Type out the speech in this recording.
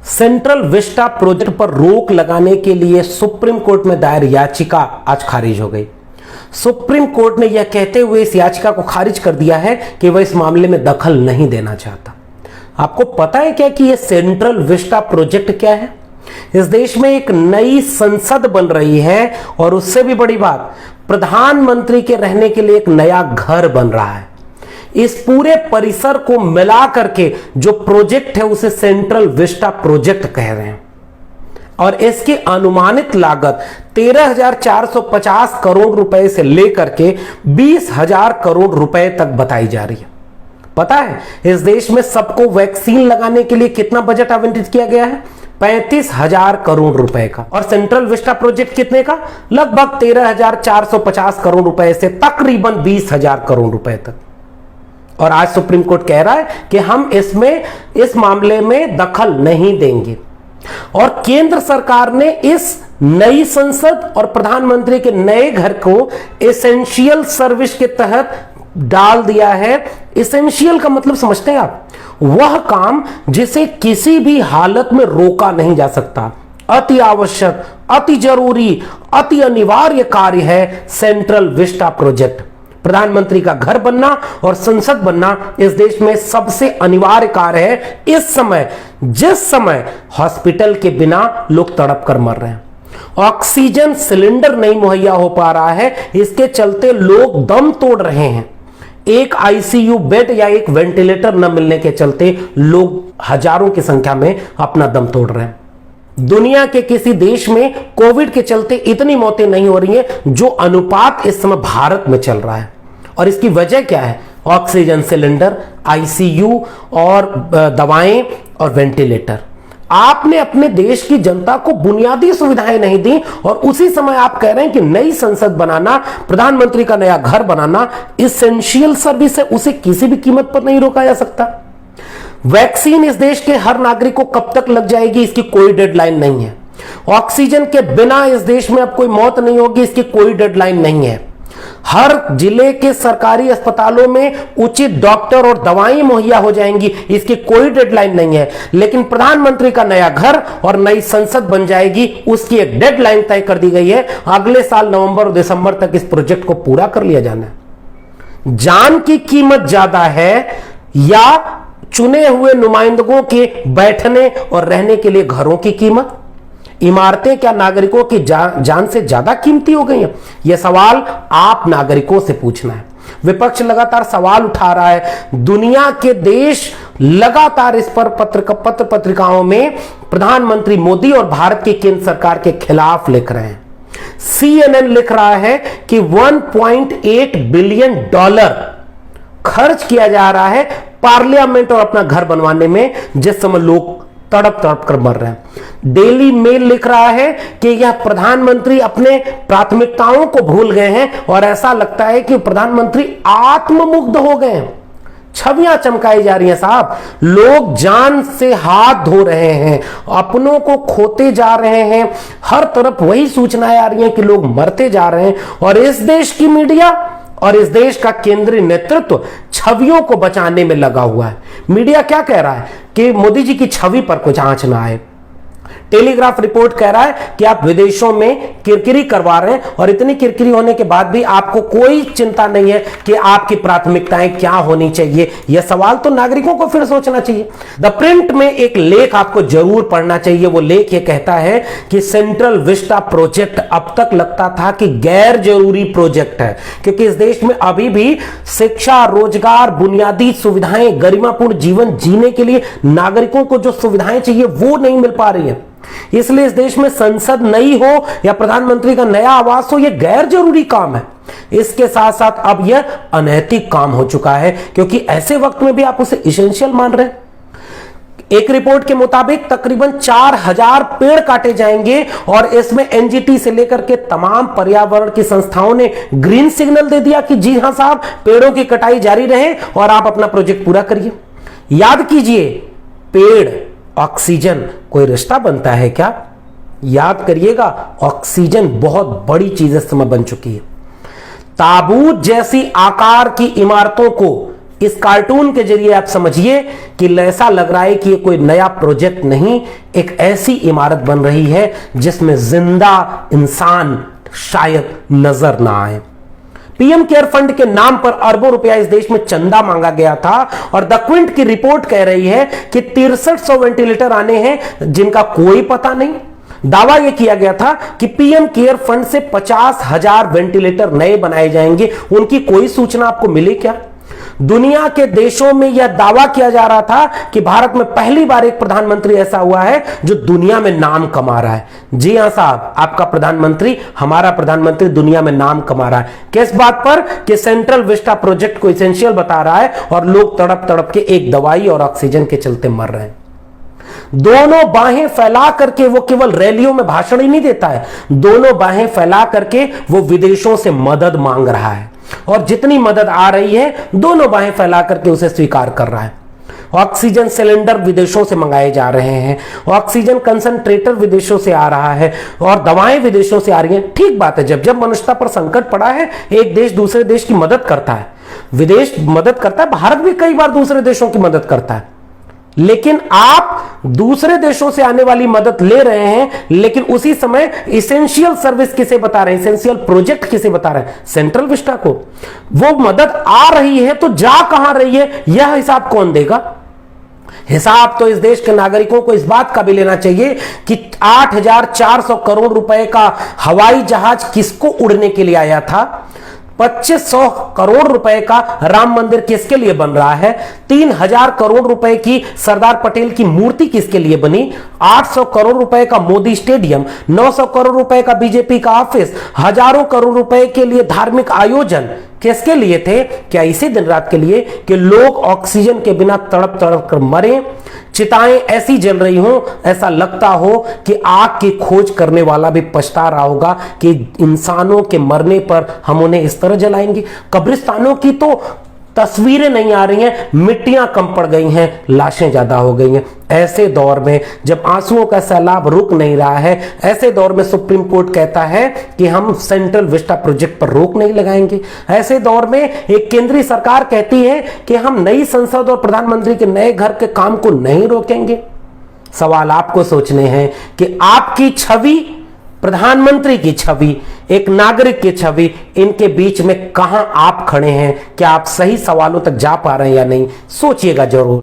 Central Vista project पर रोक लगाने के लिए सुप्रीम कोर्ट में दायर याचिका आज खारिज हो गई। सुप्रीम कोर्ट ने यह कहते हुए इस याचिका को खारिज कर दिया है कि वह इस मामले में दखल नहीं देना चाहता। आपको पता है क्या कि यह सेंट्रल विस्टा प्रोजेक्ट क्या है? इस देश में एक नई संसद बन रही है और उससे भी बड़ी बात, प्रधानमंत्री के रहने के लिए एक नया घर बन रहा है। इस पूरे परिसर को मिला करके जो प्रोजेक्ट है उसे सेंट्रल विस्टा प्रोजेक्ट कह रहे हैं और इसकी अनुमानित लागत 13,450 करोड़ रुपए से लेकर के 20,000 करोड़ रुपए तक बताई जा रही है। पता है इस देश में सबको वैक्सीन लगाने के लिए कितना बजट आवंटित किया गया है? 35,000 करोड़ रुपए का। और सेंट्रल विस्टा प्रोजेक्ट कितने का? लगभग 13,450 करोड़ रुपए से तकरीबन 20,000 करोड़ रुपए तक। और आज सुप्रीम कोर्ट कह रहा है कि हम इस मामले में दखल नहीं देंगे। और केंद्र सरकार ने इस नई संसद और प्रधानमंत्री के नए घर को एसेंशियल सर्विस के तहत डाल दिया है। एसेंशियल का मतलब समझते हैं आप? वह काम जिसे किसी भी हालत में रोका नहीं जा सकता। अति आवश्यक, अति जरूरी, अति अनिवार्य कार्य है सेंट्रल विस्टा प्रोजेक्ट। प्रधानमंत्री का घर बनना और संसद बनना इस देश में सबसे अनिवार्य कार्य है इस समय, जिस समय हॉस्पिटल के बिना लोग तड़प कर मर रहे हैं। ऑक्सीजन सिलेंडर नहीं मुहैया हो पा रहा है, इसके चलते लोग दम तोड़ रहे हैं। एक आईसीयू बेड या एक वेंटिलेटर न मिलने के चलते लोग हजारों की संख्या में अपना दम तोड़ रहे हैं। दुनिया के किसी देश में कोविड के चलते इतनी मौतें नहीं हो रही हैं जो अनुपात इस समय भारत में चल रहा है। और इसकी वजह क्या है? ऑक्सीजन सिलेंडर, आईसीयू और दवाएं और वेंटिलेटर। आपने अपने देश की जनता को बुनियादी सुविधाएं नहीं दी और उसी समय आप कह रहे हैं कि नई संसद बनाना, प्रधानमंत्री का नया घर बनाना एसेंशियल सर्विस है, उसे किसी भी कीमत पर नहीं रोका जा सकता। वैक्सीन इस देश के हर नागरिक को कब तक लग जाएगी, इसकी कोई डेडलाइन नहीं है। ऑक्सीजन के बिना इस देश में अब कोई मौत नहीं होगी, इसकी कोई डेडलाइन नहीं है। हर जिले के सरकारी अस्पतालों में उचित डॉक्टर और दवाएं मुहैया हो जाएंगी, इसकी कोई डेडलाइन नहीं है। लेकिन प्रधानमंत्री का नया घर और नई संसद बन जाएगी, उसकी एक डेडलाइन तय कर दी गई है। अगले साल नवंबर और दिसंबर तक इस प्रोजेक्ट को पूरा कर लिया जाना है। जान की कीमत ज्यादा है या चुने हुए नुमाइंदों के बैठने और रहने के लिए घरों की कीमत? इमारतें क्या नागरिकों की जान से ज्यादा कीमती हो गई हैं? यह सवाल आप नागरिकों से पूछना है। विपक्ष लगातार सवाल उठा रहा है। दुनिया के देश लगातार इस पर पत्र पत्रिकाओं में प्रधानमंत्री मोदी और भारत की केंद्र सरकार के खिलाफ लिख रहे हैं। CNN लिख रहा है कि $1.8 बिलियन खर्च किया जा रहा है पार्लियामेंट और अपना घर बनवाने में, जिस समय लोग तड़प तड़प कर मर रहे हैं। डेली मेल लिख रहा है कि यह प्रधानमंत्री अपने प्राथमिकताओं को भूल गए हैं और ऐसा लगता है कि प्रधानमंत्री आत्ममुग्ध हो गए हैं। छवियां चमकाई जा रही हैं साहब। लोग जान से हाथ धो रहे हैं, अपनों को खोते जा रहे हैं। हर तरफ वही सूचनाएं आ रही हैं कि लोग मरते जा रहे हैं और इस देश की मीडिया और इस देश का केंद्रीय नेतृत्व छवियों को बचाने में लगा हुआ है। मीडिया क्या कह रहा है कि मोदी जी की छवि पर कुछ आंच ना आए। टेलीग्राफ रिपोर्ट कह रहा है कि आप विदेशों में किरकिरी करवा रहे हैं और इतनी किरकिरी होने के बाद भी आपको कोई चिंता नहीं है कि आपकी प्राथमिकताएं क्या होनी चाहिए। यह सवाल तो नागरिकों को फिर सोचना चाहिए। द प्रिंट में एक लेख आपको जरूर पढ़ना चाहिए। वो लेख ये कहता है कि सेंट्रल विस्टा प्रोजेक्ट अब तक लगता था कि गैर जरूरी प्रोजेक्ट है, क्योंकि इस देश में अभी भी शिक्षा, रोजगार, बुनियादी सुविधाएं, गरिमापूर्ण जीवन जीने के लिए नागरिकों को जो सुविधाएं चाहिए वो नहीं मिल पा रही है। इसलिए इस देश में संसद नई हो या प्रधानमंत्री का नया आवास हो, यह गैर जरूरी काम है। इसके साथ साथ अब यह अनैतिक काम हो चुका है, क्योंकि ऐसे वक्त में भी आप उसे एसेंशियल मान रहे हैं। एक रिपोर्ट के मुताबिक तकरीबन 4,000 पेड़ काटे जाएंगे और इसमें एनजीटी से लेकर के तमाम पर्यावरण की संस्थाओं ने ग्रीन सिग्नल दे दिया कि जी हां साहब, पेड़ों की कटाई जारी रहे और आप अपना प्रोजेक्ट पूरा करिए। याद कीजिए, पेड़ ऑक्सीजन कोई रिश्ता बनता है क्या? याद करिएगा, ऑक्सीजन बहुत बड़ी चीज इस समय बन चुकी है। ताबूत जैसी आकार की इमारतों को इस कार्टून के जरिए आप समझिए कि ऐसा लग रहा है कि ये कोई नया प्रोजेक्ट नहीं, एक ऐसी इमारत बन रही है जिसमें जिंदा इंसान शायद नजर ना आए। पीएम केयर फंड के नाम पर अरबों रुपया इस देश में चंदा मांगा गया था और द क्विंट की रिपोर्ट कह रही है कि 6300 वेंटिलेटर आने हैं जिनका कोई पता नहीं। दावा यह किया गया था कि पीएम केयर फंड से 50,000 वेंटिलेटर नए बनाए जाएंगे, उनकी कोई सूचना आपको मिली क्या? दुनिया के देशों में यह दावा किया जा रहा था कि भारत में पहली बार एक प्रधानमंत्री ऐसा हुआ है जो दुनिया में नाम कमा रहा है। जी हां साहब, आपका प्रधानमंत्री, हमारा प्रधानमंत्री दुनिया में नाम कमा रहा है। किस बात पर? कि सेंट्रल विस्टा प्रोजेक्ट को एसेंशियल बता रहा है और लोग तड़प तड़प के एक दवाई और ऑक्सीजन के चलते मर रहे हैं। दोनों बाहें फैला करके वो केवल रैलियों में भाषण ही नहीं देता है, दोनों बाहें फैला करके वो विदेशों से मदद मांग रहा है और जितनी मदद आ रही है दोनों बाहें फैला करके उसे स्वीकार कर रहा है। ऑक्सीजन सिलेंडर विदेशों से मंगाए जा रहे हैं, ऑक्सीजन कंसंट्रेटर विदेशों से आ रहा है और दवाएं विदेशों से आ रही हैं। ठीक बात है, जब जब मनुष्यता पर संकट पड़ा है एक देश दूसरे देश की मदद करता है, विदेश मदद करता है, भारत भी कई बार दूसरे देशों की मदद करता है। लेकिन आप दूसरे देशों से आने वाली मदद ले रहे हैं, लेकिन उसी समय इसेंशियल सर्विस किसे बता रहे हैं, इसेंशियल प्रोजेक्ट किसे बता रहे हैं? सेंट्रल विस्टा को। वो मदद आ रही है तो जा कहां रही है, यह हिसाब कौन देगा? हिसाब तो इस देश के नागरिकों को इस बात का भी लेना चाहिए कि 8,400 करोड़ रुपए का हवाई जहाज किसको उड़ने के लिए आया था? 2500 करोड़ रुपए का राम मंदिर किसके लिए बन रहा है? 3000 करोड़ रुपए की सरदार पटेल की मूर्ति किसके लिए बनी? 800 करोड़ रुपए का मोदी स्टेडियम, 900 करोड़ रुपए का बीजेपी का ऑफिस, हजारों करोड़ रुपए के लिए धार्मिक आयोजन किसके लिए थे? क्या इसी दिन रात के लिए कि लोग ऑक्सीजन के बिना तड़प तड़प कर मरे, चिताएं ऐसी जल रही हो, ऐसा लगता हो कि आग की खोज करने वाला भी पछता रहा होगा कि इंसानों के मरने पर हम उन्हें इस तरह जलाएंगे। कब्रिस्तानों की तो तस्वीरें नहीं आ रही हैं, मिट्टियां कम पड़ गई हैं, लाशें ज्यादा हो गई हैं। ऐसे दौर में जब आंसुओं का सैलाब रुक नहीं रहा है, ऐसे दौर में सुप्रीम कोर्ट कहता है कि हम सेंट्रल विस्टा प्रोजेक्ट पर रोक नहीं लगाएंगे। ऐसे दौर में एक केंद्रीय सरकार कहती है कि हम नई संसद और प्रधानमंत्री के नए घर के काम को नहीं रोकेंगे। सवाल आपको सोचने हैं कि आपकी छवि, प्रधानमंत्री की छवि, एक नागरिक की छवि, इनके बीच में कहां आप खड़े हैं? क्या आप सही सवालों तक जा पा रहे हैं या नहीं? सोचिएगा जरूर।